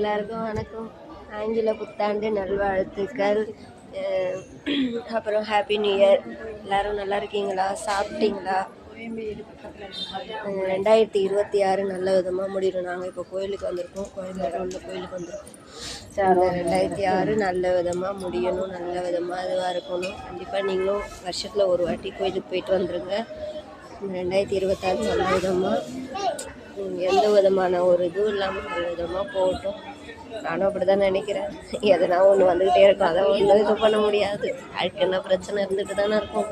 எல்லாருக்கும் வணக்கம். ஆங்கில புத்தாண்டு நல்வாழ்த்துக்கள். அப்புறம் ஹாப்பி நியூ இயர். எல்லோரும் நல்லா இருக்கீங்களா? சாப்பிட்டீங்களா? 2026 நல்ல விதமாக முடியும். நாங்கள் இப்போ கோயிலுக்கு வந்திருக்கோம். கோயிலுக்கு வந்திருக்கோம். 2026 நல்ல விதமாக முடியணும், நல்ல விதமாக இதுவாக இருக்கணும். கண்டிப்பாக நீங்களும் வருஷத்தில் ஒரு வாட்டி கோயிலுக்கு போயிட்டு வந்துடுங்க. 2026 நல்ல விதமாக எந்த விதமான ஒரு இதுவும் இல்லாமல் நல்ல விதமாக போகட்டும். நானும் அப்படி தான் நினைக்கிறேன். எதனா ஒன்று வந்துக்கிட்டே இருக்கும், அதை ஒன்றும் இது பண்ண முடியாது. அதுக்கு என்ன பிரச்சனை இருந்துட்டு தானே இருக்கும்.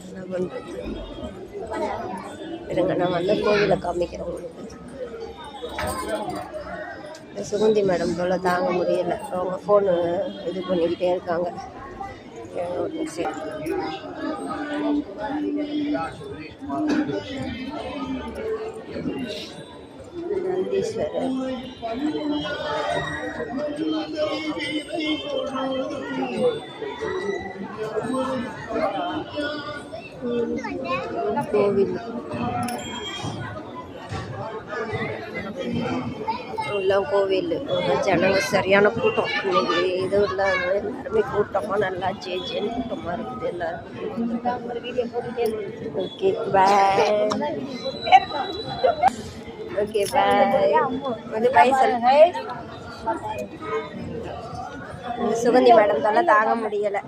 என்ன பண்ணுறது? இருங்க, நான் வந்து கோவிலை காமிக்கிறேன் உங்களுக்கு. சுகந்தி மேடம் போல் தாங்க முடியலை. அவங்க ஃபோனு இது பண்ணிக்கிட்டே இருக்காங்க. ஒரு நிமிஷம். நந்தீஸ்வரர் கோவில் எல்லாம் கோவில் ஜனங்க சரியான கூட்டம். இன்னைக்கு இது இல்லாத எல்லாருமே கூட்டமாக நல்லா ஜேஜேன்னு கூட்டமாக இருக்குது எல்லாரும். Okay bye. Okay bye. வந்து பாய் சொல்லுங்க. சுகந்தி மேடம் தாங்க முடியலை.